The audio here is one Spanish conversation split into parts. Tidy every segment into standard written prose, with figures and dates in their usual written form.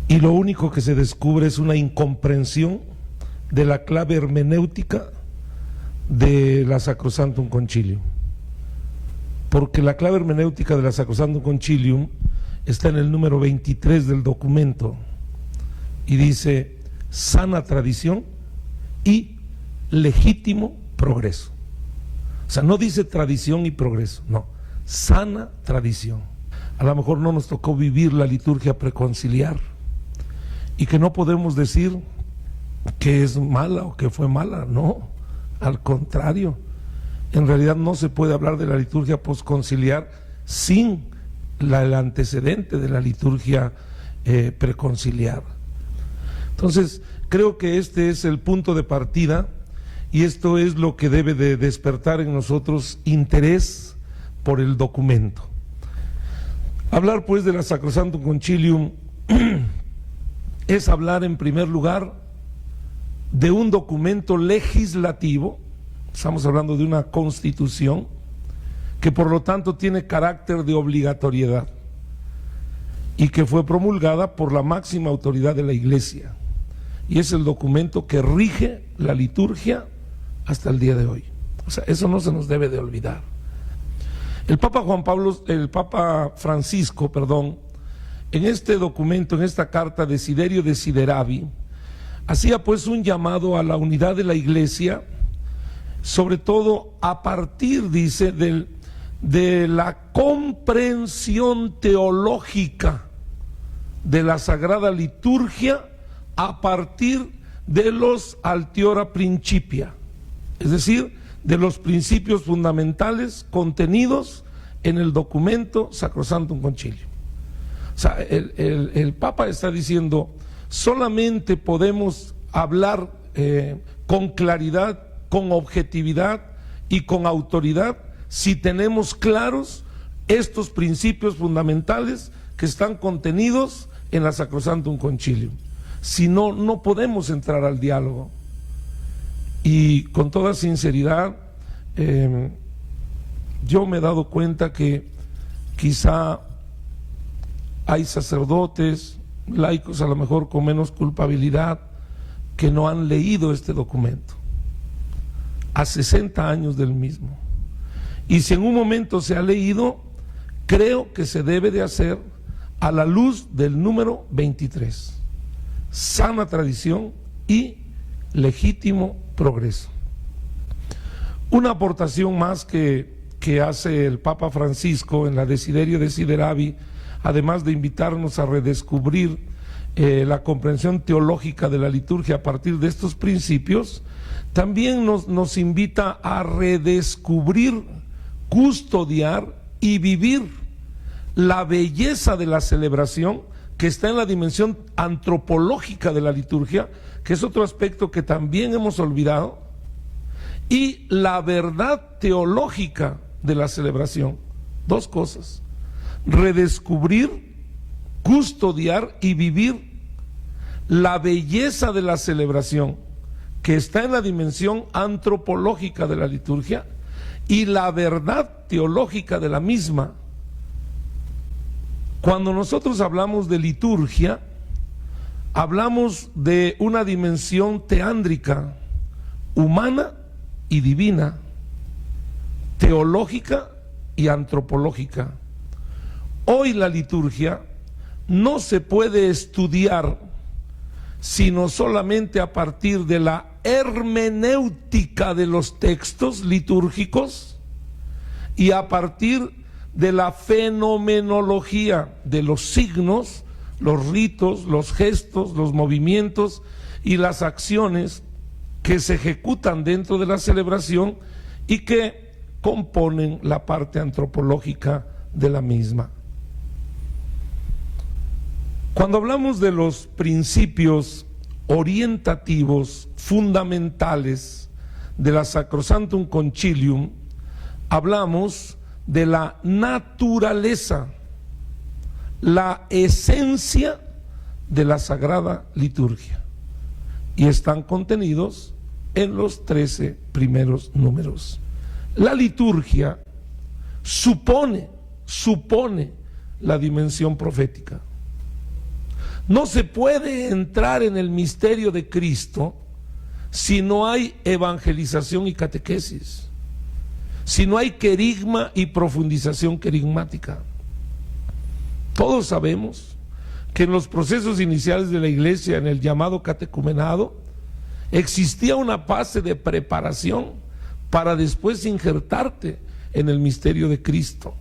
y lo único que se descubre es una incomprensión de la clave hermenéutica de la Sacrosanctum Concilium, porque la clave hermenéutica de la Sacrosanctum Concilium está en el número 23 del documento y dice: sana tradición y legítimo progreso. O sea, no dice tradición y progreso, no, sana tradición. A lo mejor no nos tocó vivir la liturgia preconciliar y que no podemos decir que es mala o que fue mala, no, al contrario. En realidad no se puede hablar de la liturgia posconciliar sin el antecedente de la liturgia preconciliar. Entonces, creo que este es el punto de partida y esto es lo que debe de despertar en nosotros interés por el documento. Hablar pues de la Sacrosanctum Concilium es hablar en primer lugar de un documento legislativo. Estamos hablando de una constitución que por lo tanto tiene carácter de obligatoriedad y que fue promulgada por la máxima autoridad de la Iglesia, y es el documento que rige la liturgia hasta el día de hoy. O sea, eso no se nos debe de olvidar. El Papa Francisco, en este documento, en esta carta Desiderio Desideravi, hacía pues un llamado a la unidad de la Iglesia, sobre todo a partir, dice, de la comprensión teológica de la Sagrada Liturgia a partir de los Altiora Principia, es decir, de los principios fundamentales contenidos en el documento Sacrosanctum Concilium. O sea, el Papa está diciendo: solamente podemos hablar con claridad, con objetividad y con autoridad si tenemos claros estos principios fundamentales que están contenidos en la Sacrosanctum Concilium. Si no, no podemos entrar al diálogo. Y con toda sinceridad, yo me he dado cuenta que quizá hay sacerdotes, laicos a lo mejor con menos culpabilidad, que no han leído este documento a 60 años del mismo. Y si en un momento se ha leído, creo que se debe de hacer a la luz del número 23, sana tradición y legítimo progreso. Una aportación más que hace el Papa Francisco en la Desiderio Desideravi, además de invitarnos a redescubrir la comprensión teológica de la liturgia a partir de estos principios, también nos invita a redescubrir, custodiar y vivir la belleza de la celebración que está en la dimensión antropológica de la liturgia, que es otro aspecto que también hemos olvidado, y la verdad teológica de la celebración. Dos cosas: redescubrir, custodiar y vivir la belleza de la celebración que está en la dimensión antropológica de la liturgia y la verdad teológica de la misma. Cuando nosotros hablamos de liturgia, hablamos de una dimensión teándrica, humana y divina, teológica y antropológica. Hoy la liturgia no se puede estudiar sino solamente a partir de la hermenéutica de los textos litúrgicos y a partir de la fenomenología de los signos, los ritos, los gestos, los movimientos y las acciones que se ejecutan dentro de la celebración y que componen la parte antropológica de la misma. Cuando hablamos de los principios orientativos fundamentales de la Sacrosanctum Concilium, hablamos de la naturaleza, la esencia de la Sagrada Liturgia, y están contenidos en los 13 primeros números. La liturgia supone la dimensión profética. No se puede entrar en el misterio de Cristo si no hay evangelización y catequesis, si no hay querigma y profundización querigmática. Todos sabemos que en los procesos iniciales de la iglesia, en el llamado catecumenado, existía una fase de preparación para después injertarte en el misterio de Cristo.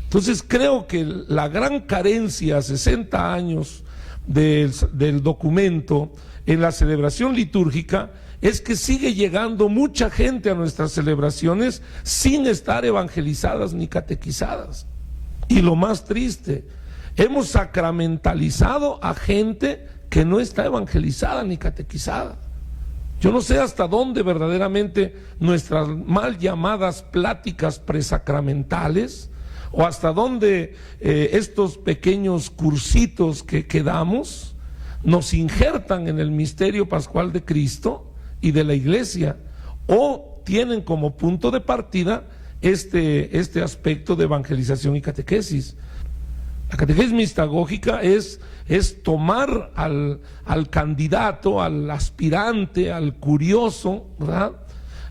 Entonces creo que la gran carencia a 60 años del documento en la celebración litúrgica es que sigue llegando mucha gente a nuestras celebraciones sin estar evangelizadas ni catequizadas. Y lo más triste, hemos sacramentalizado a gente que no está evangelizada ni catequizada. Yo no sé hasta dónde verdaderamente nuestras mal llamadas pláticas presacramentales, o hasta dónde estos pequeños cursitos que damos nos injertan en el misterio pascual de Cristo y de la iglesia, o tienen como punto de partida este aspecto de evangelización y catequesis. La catequesis mistagógica es tomar al candidato, al aspirante, al curioso, ¿verdad?,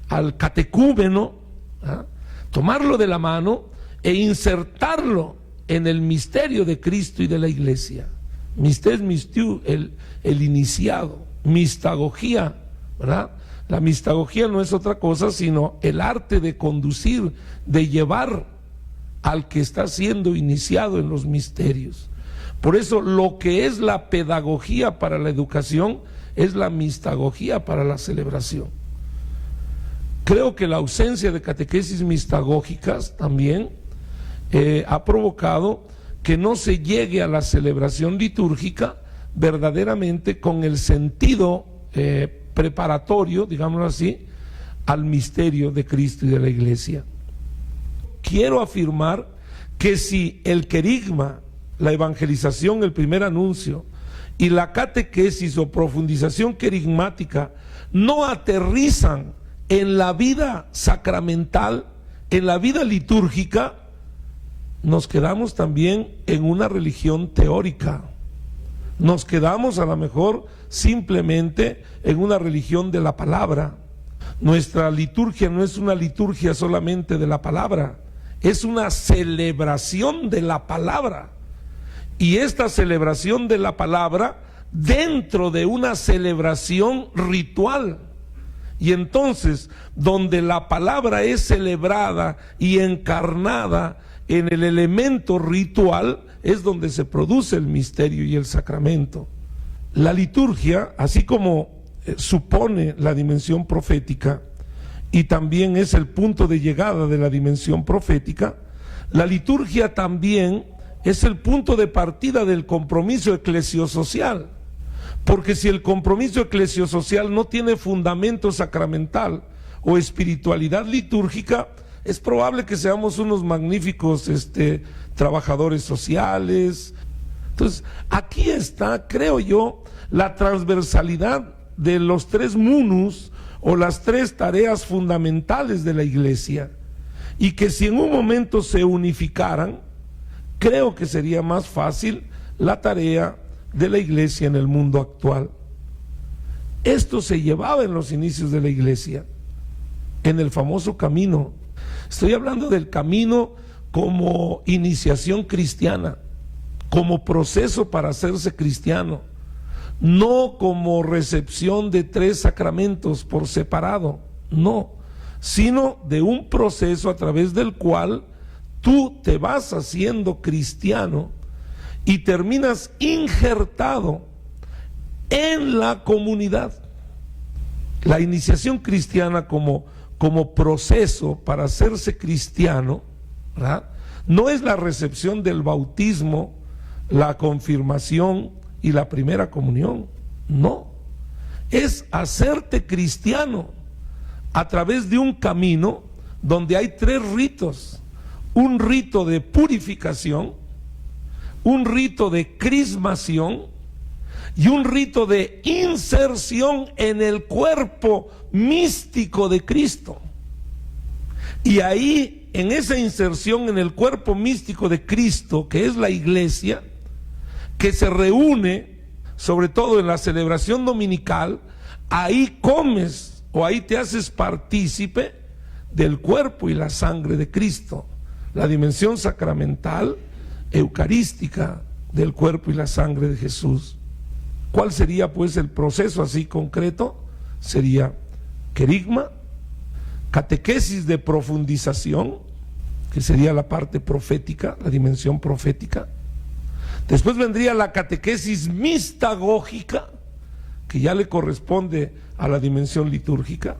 al catecúmeno, ¿verdad?, tomarlo de la mano e insertarlo en el misterio de Cristo y de la iglesia. Mistes mistiu, el iniciado, mistagogía, ¿verdad? La mistagogía no es otra cosa sino el arte de conducir, de llevar al que está siendo iniciado en los misterios. Por eso lo que es la pedagogía para la educación es la mistagogía para la celebración. Creo que la ausencia de catequesis mistagógicas también ha provocado que no se llegue a la celebración litúrgica verdaderamente con el sentido preparatorio, digámoslo así, al misterio de Cristo y de la iglesia. Quiero afirmar que si el querigma, la evangelización, el primer anuncio, y la catequesis o profundización querigmática no aterrizan en la vida sacramental, en la vida litúrgica, nos quedamos también en una religión teórica. Nos quedamos a lo mejor simplemente en una religión de la palabra. Nuestra liturgia no es una liturgia solamente de la palabra, es una celebración de la palabra. Y esta celebración de la palabra dentro de una celebración ritual. Y entonces, donde la palabra es celebrada y encarnada en el elemento ritual, es donde se produce el misterio y el sacramento. La liturgia, así como supone la dimensión profética y también es el punto de llegada de la dimensión profética, la liturgia también es el punto de partida del compromiso eclesiosocial. Porque si el compromiso eclesiosocial no tiene fundamento sacramental o espiritualidad litúrgica, es probable que seamos unos magníficos trabajadores sociales. Entonces, aquí está, creo yo, la transversalidad de los tres munus o las tres tareas fundamentales de la iglesia, y que si en un momento se unificaran, creo que sería más fácil la tarea de la iglesia en el mundo actual. Esto se llevaba en los inicios de la iglesia, en el famoso camino. Estoy hablando del camino como iniciación cristiana, como proceso para hacerse cristiano, no como recepción de tres sacramentos por separado, no, sino de un proceso a través del cual tú te vas haciendo cristiano y terminas injertado en la comunidad. La iniciación cristiana como proceso para hacerse cristiano, ¿verdad?, no es la recepción del bautismo, la confirmación y la primera comunión, no, es hacerte cristiano a través de un camino donde hay tres ritos: un rito de purificación, un rito de crismación y un rito de inserción en el cuerpo místico de Cristo. Y ahí, en esa inserción en el cuerpo místico de Cristo, que es la iglesia, que se reúne, sobre todo en la celebración dominical, ahí comes o ahí te haces partícipe del cuerpo y la sangre de Cristo, la dimensión sacramental, eucarística del cuerpo y la sangre de Jesús. ¿Cuál sería pues el proceso así concreto? Sería querigma, catequesis de profundización, que sería la parte profética, la dimensión profética. Después vendría la catequesis mistagógica, que ya le corresponde a la dimensión litúrgica.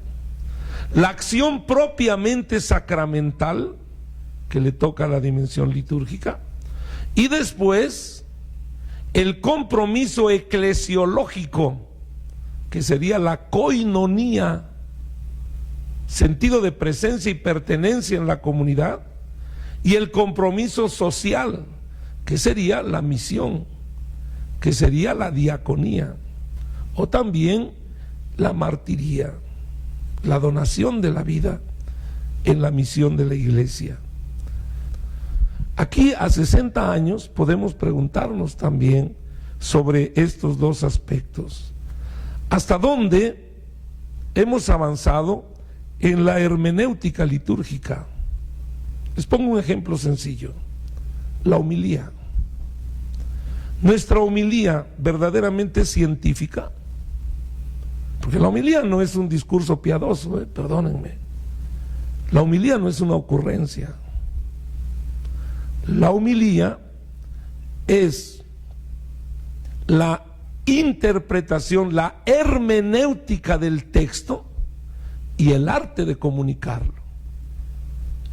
La acción propiamente sacramental, que le toca a la dimensión litúrgica. Y después, el compromiso eclesiológico, que sería la koinonía, sentido de presencia y pertenencia en la comunidad, y el compromiso social, que sería la misión, que sería la diaconía, o también la martiría, la donación de la vida en la misión de la iglesia. Aquí a 60 años podemos preguntarnos también sobre estos dos aspectos. ¿Hasta dónde hemos avanzado en la hermenéutica litúrgica? Les pongo un ejemplo sencillo: la homilía. Nuestra homilía verdaderamente científica, porque la homilía no es un discurso piadoso, perdónenme. La homilía no es una ocurrencia. La homilía es la interpretación, la hermenéutica del texto y el arte de comunicarlo.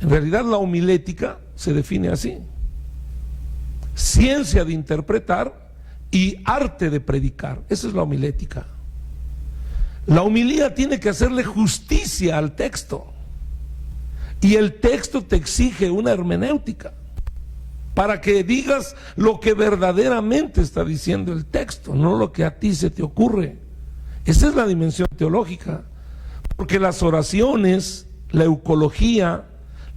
En realidad la homilética se define así: ciencia de interpretar y arte de predicar. Esa es la homilética. La homilía tiene que hacerle justicia al texto, y el texto te exige una hermenéutica para que digas lo que verdaderamente está diciendo el texto, no lo que a ti se te ocurre. Esa es la dimensión teológica, porque las oraciones, la eucología,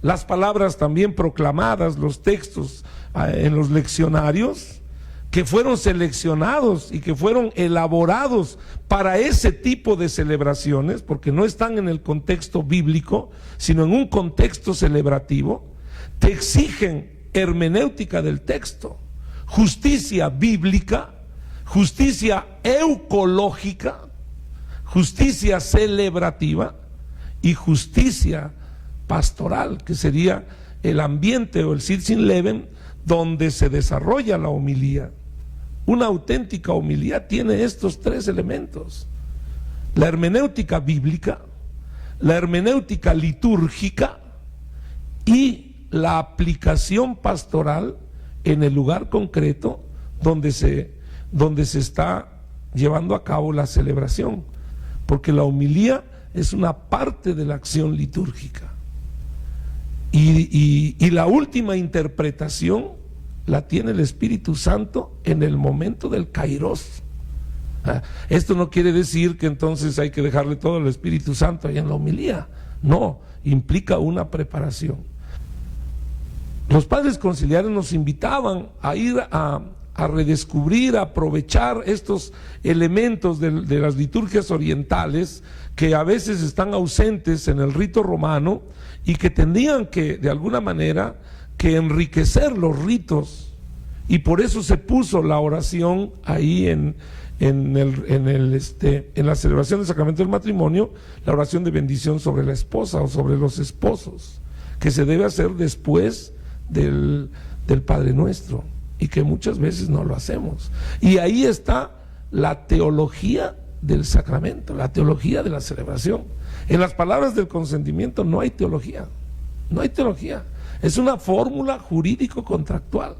las palabras también proclamadas, los textos en los leccionarios, que fueron seleccionados y que fueron elaborados para ese tipo de celebraciones, porque no están en el contexto bíblico, sino en un contexto celebrativo, te exigen hermenéutica del texto, justicia bíblica, justicia eucológica, justicia celebrativa y justicia pastoral, que sería el ambiente o el Sitzin Leben donde se desarrolla la homilía. Una auténtica homilía tiene estos tres elementos: la hermenéutica bíblica, la hermenéutica litúrgica y la aplicación pastoral en el lugar concreto donde se está llevando a cabo la celebración, porque la homilía es una parte de la acción litúrgica. Y la última interpretación la tiene el Espíritu Santo en el momento del Kairos. Esto no quiere decir que entonces hay que dejarle todo al Espíritu Santo ahí en la homilía. No, implica una preparación. Los padres conciliares nos invitaban a ir a redescubrir, a aprovechar estos elementos de las liturgias orientales que a veces están ausentes en el rito romano y que tendrían que, de alguna manera, que enriquecer los ritos, y por eso se puso la oración ahí en la celebración del sacramento del matrimonio, la oración de bendición sobre la esposa o sobre los esposos, que se debe hacer después del Padre Nuestro, y que muchas veces no lo hacemos. Y ahí está la teología del sacramento, la teología de la celebración. En las palabras del consentimiento no hay teología, no hay teología, es una fórmula jurídico-contractual.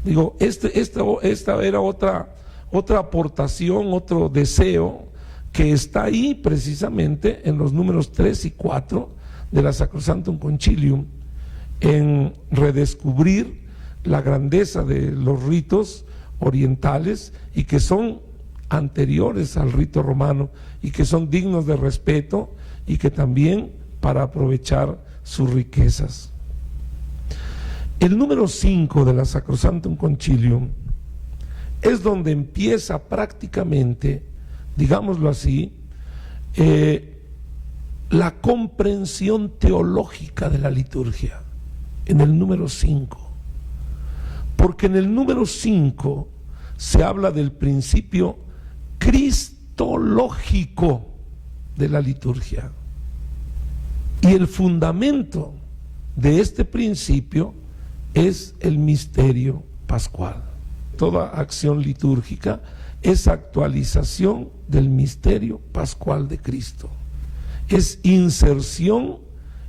Digo, esta era otra aportación, otro deseo que está ahí precisamente en los números 3 y 4 de la Sacrosanctum Concilium, en redescubrir la grandeza de los ritos orientales y que son anteriores al rito romano y que son dignos de respeto, y que también para aprovechar sus riquezas. El número 5 de la Sacrosanctum Concilium es donde empieza prácticamente, digámoslo así, la comprensión teológica de la liturgia, en el número 5. Porque en el número 5 se habla del principio cristológico de la liturgia. Y el fundamento de este principio es el misterio pascual. Toda acción litúrgica es actualización del misterio pascual de Cristo. Es inserción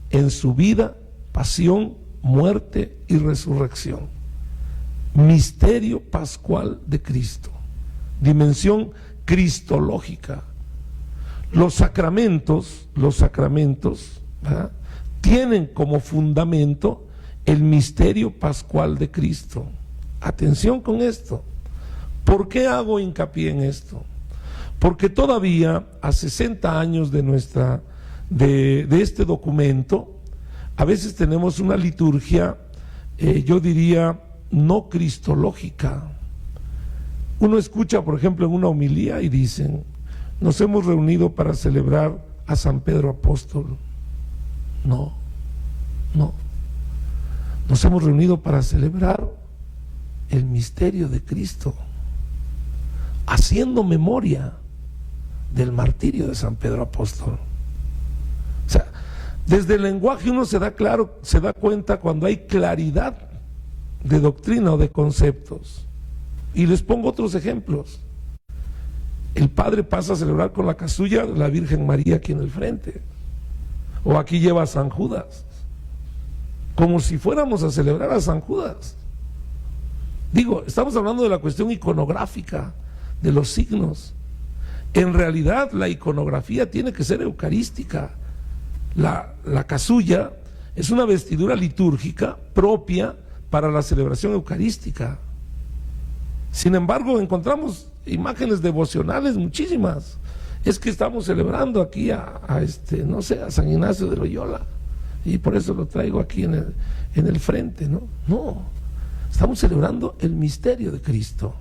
en su vida, pasión, muerte y resurrección. Misterio pascual de Cristo. Dimensión cristológica. Los sacramentos, ¿verdad?, tienen como fundamento el misterio pascual de Cristo. Atención con esto. ¿Por qué hago hincapié en esto? Porque todavía a 60 años de este documento, a veces tenemos una liturgia, yo diría, no cristológica. Uno escucha, por ejemplo, en una homilía y dicen: nos hemos reunido para celebrar a San Pedro Apóstol. No. Nos hemos reunido para celebrar el misterio de Cristo, haciendo memoria del martirio de San Pedro Apóstol. O sea, desde el lenguaje uno se da cuenta cuando hay claridad de doctrina o de conceptos. Y les pongo otros ejemplos. El padre pasa a celebrar con la casulla la Virgen María aquí en el frente, o aquí lleva a San Judas, como si fuéramos a celebrar a San Judas. Digo, estamos hablando de la cuestión iconográfica, de los signos. En realidad la iconografía tiene que ser eucarística. La casulla es una vestidura litúrgica propia para la celebración eucarística. Sin embargo, encontramos imágenes devocionales muchísimas. Es que estamos celebrando aquí a San Ignacio de Loyola, y por eso lo traigo aquí en el frente, ¿no? No, estamos celebrando el misterio de Cristo.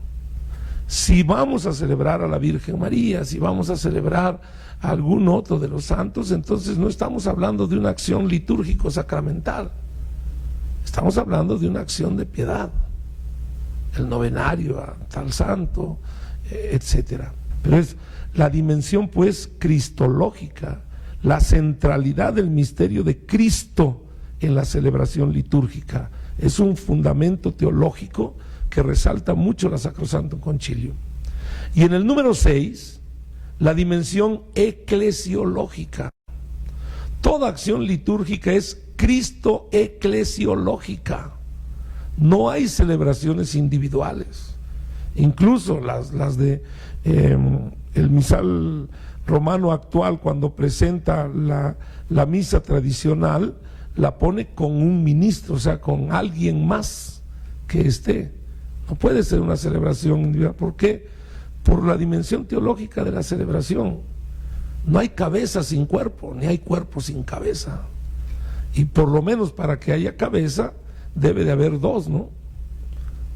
Si vamos a celebrar a la Virgen María, si vamos a celebrar a algún otro de los santos, entonces no estamos hablando de una acción litúrgico-sacramental, estamos hablando de una acción de piedad, el novenario a tal santo, etcétera. Pero es la dimensión, pues, cristológica, la centralidad del misterio de Cristo en la celebración litúrgica. Es un fundamento teológico que resalta mucho la Sacrosantum Concilium. Y en el número 6, la dimensión eclesiológica. Toda acción litúrgica es cristo-eclesiológica. No hay celebraciones individuales. Incluso las de el misal romano actual, cuando presenta la misa tradicional, la pone con un ministro, o sea, con alguien más que esté. No puede ser una celebración individual. ¿Por qué? Por la dimensión teológica de la celebración. No hay cabeza sin cuerpo, ni hay cuerpo sin cabeza. Y por lo menos para que haya cabeza, debe de haber dos, ¿no?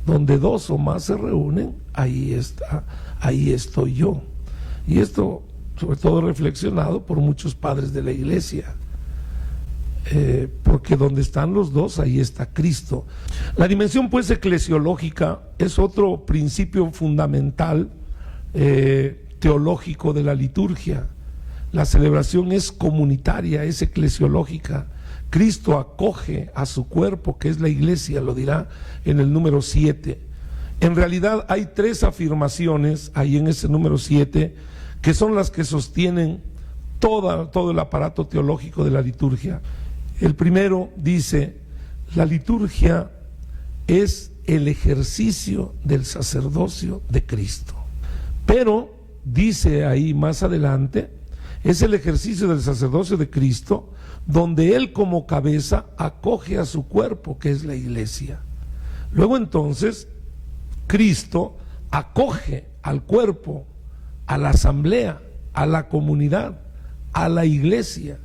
Donde dos o más se reúnen, ahí estoy yo. Y esto, sobre todo, reflexionado por muchos padres de la Iglesia. Porque donde están los dos, ahí está Cristo. La dimensión, pues, eclesiológica es otro principio fundamental teológico de la liturgia. La celebración es comunitaria, es eclesiológica. Cristo acoge a su cuerpo, que es la Iglesia, lo dirá en el número 7. En realidad hay 3 afirmaciones ahí en ese número 7, que son las que sostienen todo el aparato teológico de la liturgia. El primero dice: la liturgia es el ejercicio del sacerdocio de Cristo. Pero, dice ahí más adelante, es el ejercicio del sacerdocio de Cristo donde Él como cabeza acoge a su cuerpo, que es la Iglesia. Luego entonces, Cristo acoge al cuerpo, a la asamblea, a la comunidad, a la Iglesia,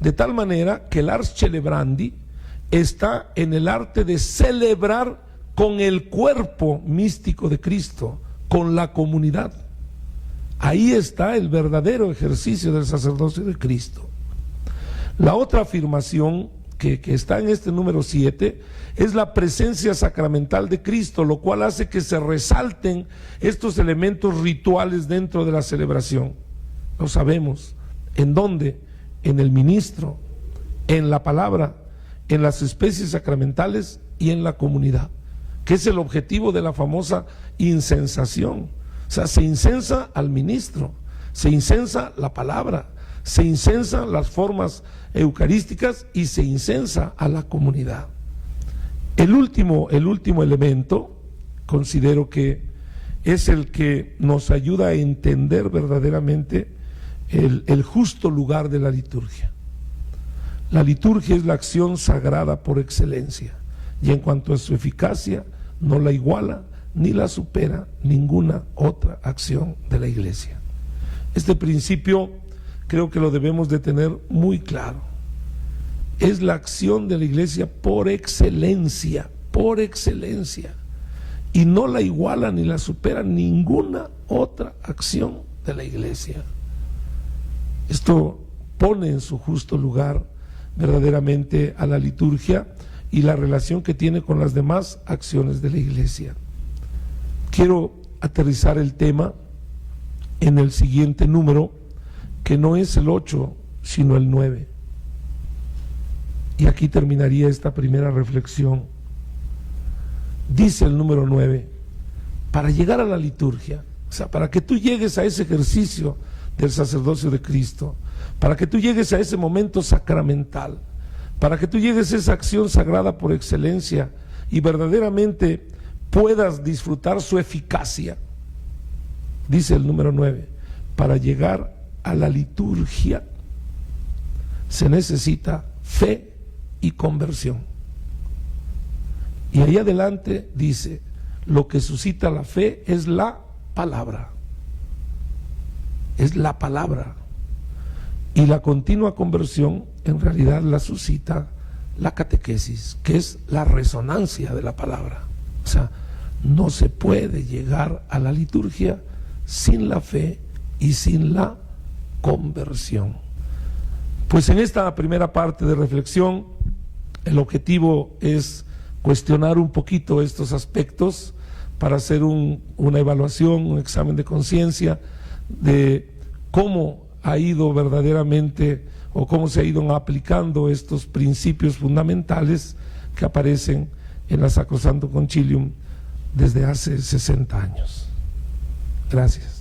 de tal manera que el ars celebrandi está en el arte de celebrar con el cuerpo místico de Cristo, con la comunidad. Ahí está el verdadero ejercicio del sacerdocio de Cristo. La otra afirmación que está en este número 7 es la presencia sacramental de Cristo, lo cual hace que se resalten estos elementos rituales dentro de la celebración. Lo sabemos. ¿En dónde? En el ministro, en la palabra, en las especies sacramentales y en la comunidad, que es el objetivo de la famosa incensación. O sea, se incensa al ministro, se incensa la palabra, se incensan las formas eucarísticas y se incensa a la comunidad. El último elemento, considero que es el que nos ayuda a entender verdaderamente el justo lugar de la liturgia. La liturgia es la acción sagrada por excelencia, y en cuanto a su eficacia, no la iguala ni la supera ninguna otra acción de la Iglesia. Este principio creo que lo debemos de tener muy claro. Es la acción de la Iglesia por excelencia, y no la iguala ni la supera ninguna otra acción de la Iglesia. Esto pone en su justo lugar verdaderamente a la liturgia y la relación que tiene con las demás acciones de la Iglesia. Quiero aterrizar el tema en el siguiente número, que no es el 8, sino el 9. Y aquí terminaría esta primera reflexión. Dice el número 9, para llegar a la liturgia, o sea, para que tú llegues a ese ejercicio del sacerdocio de Cristo, para que tú llegues a ese momento sacramental, para que tú llegues a esa acción sagrada por excelencia y verdaderamente puedas disfrutar su eficacia, dice el número 9, para llegar a la liturgia se necesita fe y conversión. Y ahí adelante dice, lo que suscita la fe es la palabra. Es la palabra. Y la continua conversión en realidad la suscita la catequesis, que es la resonancia de la palabra. O sea, no se puede llegar a la liturgia sin la fe y sin la conversión. Pues en esta primera parte de reflexión, el objetivo es cuestionar un poquito estos aspectos para hacer una evaluación, un examen de conciencia de cómo ha ido verdaderamente o cómo se ha ido aplicando estos principios fundamentales que aparecen en la Sacrosanctum Concilium desde hace 60 años. Gracias.